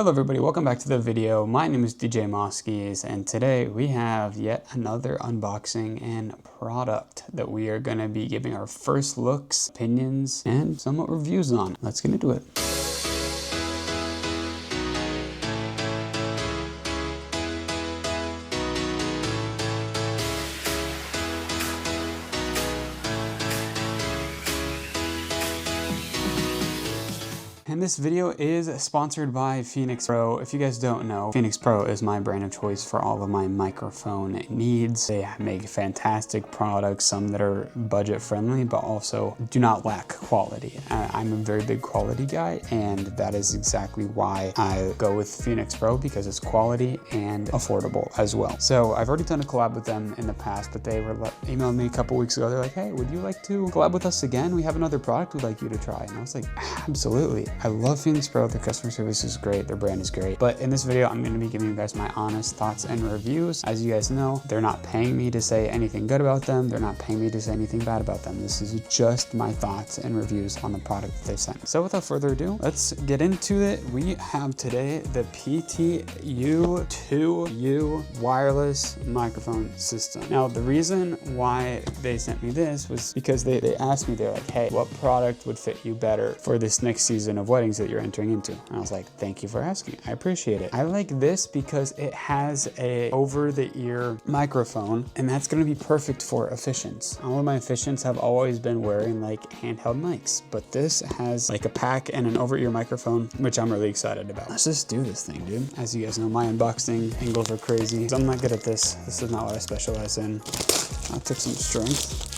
Hello everybody, welcome back to the video. My name is DJ Moskies, and today we have yet another unboxing and product that we are going to be giving our first looks, opinions, and somewhat reviews on. Let's get into it. And this video is sponsored by Phenyx Pro. If you guys don't know, Phenyx Pro is my brand of choice for all of my microphone needs. They make fantastic products, some that are budget friendly, but also do not lack quality. I'm a very big quality guy, and that is exactly why I go with Phenyx Pro, because it's quality and affordable as well. So I've already done a collab with them in the past, but they were emailing me a couple weeks ago. They're like, hey, would you like to collab with us again? We have another product we'd like you to try. And I was like, absolutely. I love Phenyx Pro. Their customer service is great. Their brand is great. But in this video, I'm going to be giving you guys my honest thoughts and reviews. As you guys know, they're not paying me to say anything good about them. They're not paying me to say anything bad about them. This is just my thoughts and reviews on the product that they sent. So without further ado, let's get into it. We have today the PTU-2U wireless microphone system. Now, the reason why they sent me this was because they asked me, they're like, hey, what product would fit you better for this next season of weddings that you're entering into? And I was like, thank you for asking. I appreciate it. I like this because it has a over-the-ear microphone, and that's going to be perfect for officiants. All of my officiants have always been wearing like handheld mics, but this has like a pack and an over-ear microphone, which I'm really excited about. Let's just do this thing, dude. As you guys know, my unboxing angles are crazy. I'm not good at this. This is not what I specialize in. That took some strength.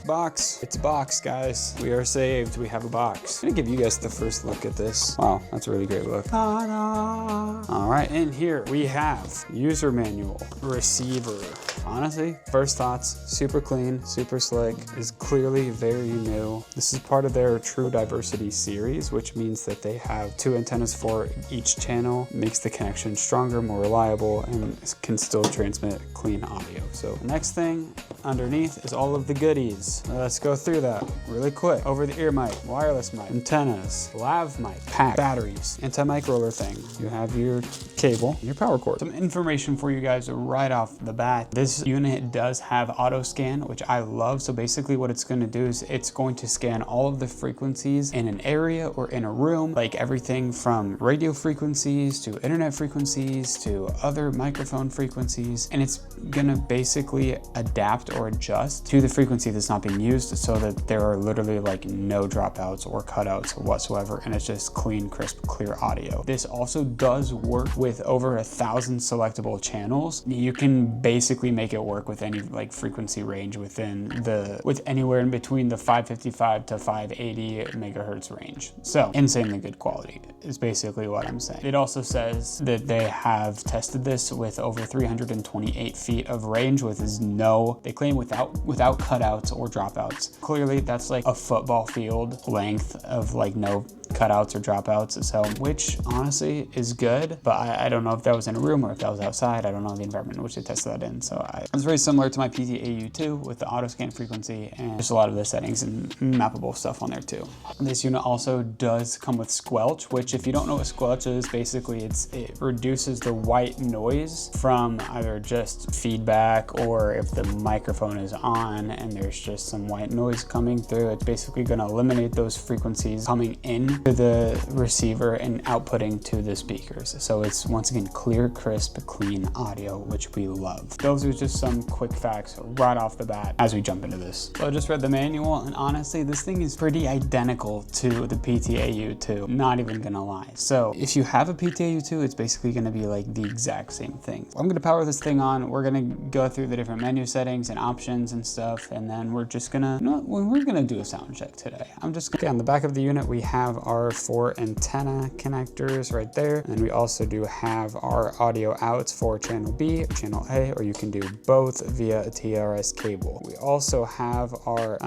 Box. It's a box, guys. We are saved. We have a box. I'm gonna give you guys the first look at this. Wow, that's a really great look. All right, in here we have user manual, receiver. Honestly, first thoughts, super clean, super slick, is clearly very new. This is part of their True Diversity series, which means that they have 2 antennas for each channel, makes the connection stronger, more reliable, and can still transmit clean audio. So the next thing underneath is all of the goodies. Let's go through that really quick. Over-the-ear mic, wireless mic, antennas, lav mic, pack, batteries, anti-mic roller thing. You have your cable, your power cord. Some information for you guys right off the bat. This unit does have auto scan, which I love. So basically what it's going to do is it's going to scan all of the frequencies in an area or in a room, like everything from radio frequencies to internet frequencies to other microphone frequencies. And it's going to basically adapt or adjust to the frequency that's not being used, so that there are literally like no dropouts or cutouts whatsoever, and it's just clean, crisp, clear audio. This also does work with over 1,000 selectable channels. You can basically make it work with any like frequency range with anywhere in between the 555 to 580 megahertz range. So insanely good quality is basically what I'm saying. It also says that they have tested this with over 328 feet of range with they claim without cutouts or dropouts. Clearly that's like a football field length of like no cutouts or dropouts, so which honestly is good, but I don't know if that was in a room or if that was outside. I don't know the environment in which they tested that in. So it's very similar to my PTU-2 with the auto scan frequency, and there's a lot of the settings and mappable stuff on there too. This unit also does come with squelch, which if you don't know what squelch is, basically it reduces the white noise from either just feedback, or if the microphone is on and there's just some white noise coming through, it's basically going to eliminate those frequencies coming in to the receiver and outputting to the speakers. So it's once again clear, crisp, clean audio, which we love. Those are just some quick facts right off the bat as we jump into this. So I just read the manual, and honestly this thing is pretty identical to the PTU-2, not even gonna lie. So if you have a PTU-2, it's basically gonna be like the exact same thing. I'm gonna power this thing on. We're gonna go through the different menu settings and options and stuff, and then we're just gonna, we're gonna do a sound check today. Okay, on the back of the unit we have our 4 antenna connectors right there, and we also do have our audio outs for channel B, channel A, or you can do both via a TRS cable. We also have our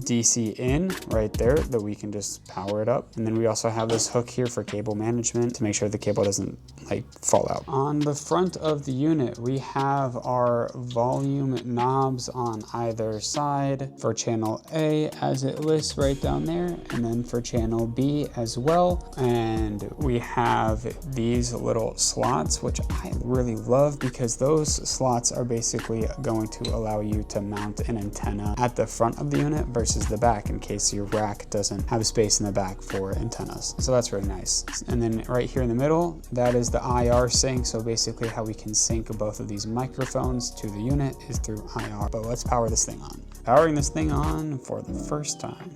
DC in right there that we can just power it up, and then we also have this hook here for cable management to make sure the cable doesn't like fall out. On the front of the unit we have our volume knobs on either side for channel A, as it lists right down there, and then for channel B battery as well. And we have these little slots, which I really love because those slots are basically going to allow you to mount an antenna at the front of the unit versus the back in case your rack doesn't have a space in the back for antennas. So that's really nice. And then right here in the middle, that is the IR sync. So basically how we can sync both of these microphones to the unit is through IR. But let's power this thing on. Powering this thing on for the first time.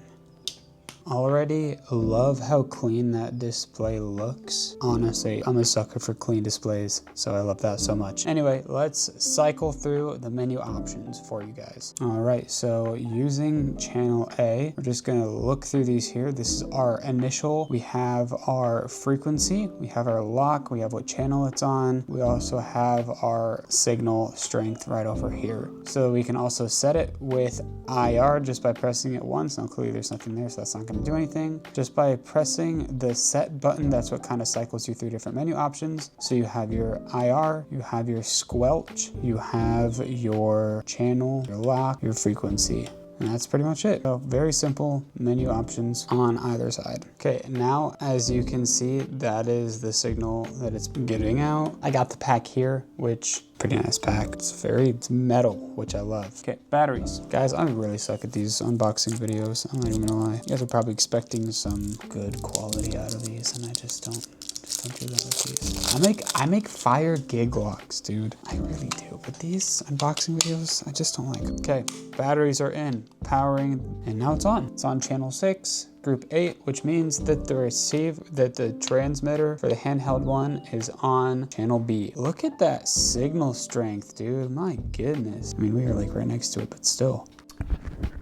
Already love how clean that display looks. Honestly, I'm a sucker for clean displays, so I love that so much. Anyway, let's cycle through the menu options for you guys. All right, so using channel A, we're just gonna look through these here. This is our initial. We have our frequency, we have our lock, we have what channel it's on. We also have our signal strength right over here. So we can also set it with IR just by pressing it once. Now clearly there's nothing there, so that's not gonna do anything. Just by pressing the set button, that's what kind of cycles you through different menu options. So you have your IR, you have your squelch, you have your channel, your lock, your frequency. And that's pretty much it. So very simple menu options on either side. Okay, now as you can see, that is the signal that it's giving out. I got the pack here, which pretty nice pack. It's metal, which I love. Okay, batteries. Guys, I really suck at these unboxing videos. I'm not even gonna lie. You guys are probably expecting some good quality out of these, and I just don't do that with these. I make fire gig locks, dude. I really do. But these unboxing videos, I just don't like. Okay, batteries are in, powering, and now it's on. It's on channel 6. Group 8, which means that the transmitter for the handheld one is on channel B. Look at that signal strength, dude. My goodness. I mean, we are like right next to it, but still.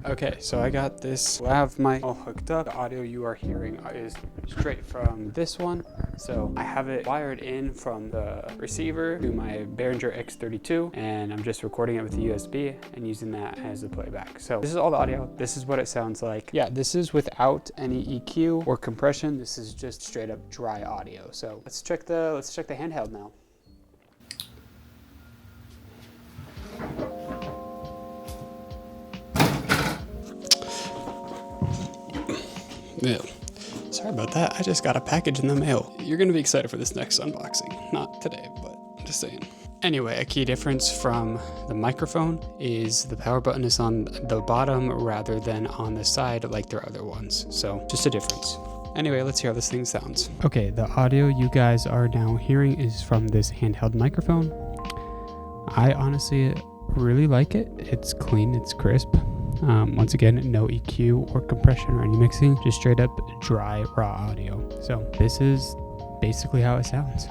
Okay, so I got this lav mic all hooked up. The audio you are hearing is straight from this one. So I have it wired in from the receiver to my Behringer X32, and I'm just recording it with the USB and using that as the playback. So this is all the audio. This is what it sounds like. Yeah, this is without any EQ or compression. This is just straight up dry audio. So let's check the handheld now. Yeah. Sorry about that. I just got a package in the mail. You're gonna be excited for this next unboxing. Not today, but I'm just saying. Anyway, a key difference from the microphone is the power button is on the bottom rather than on the side like their other ones. So just a difference. Anyway, let's hear how this thing sounds. Okay, the audio you guys are now hearing is from this handheld microphone. I honestly really like it. It's clean, it's crisp. Once again, no EQ or compression or any mixing, just straight up dry raw audio. So this is basically how it sounds.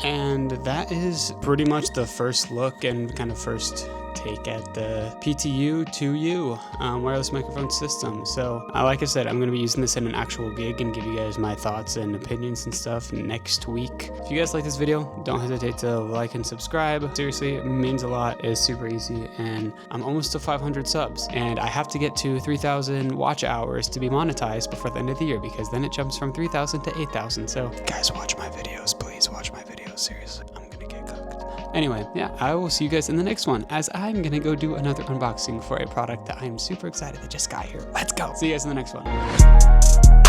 And that is pretty much the first look and kind of first take at the PTU-2U wireless microphone system. So like I said, I'm going to be using this in an actual gig and give you guys my thoughts and opinions and stuff next week. If you guys like this video, don't hesitate to like and subscribe. Seriously, it means a lot. It's super easy, and I'm almost to 500 subs, and I have to get to 3,000 watch hours to be monetized before the end of the year, because then it jumps from 3,000 to 8,000. So guys, watch my videos, please watch my videos. Seriously, I'm gonna get cooked. Anyway, yeah, I will see you guys in the next one, as I'm gonna go do another unboxing for a product that I'm super excited that just got here. Let's go. See you guys in the next one.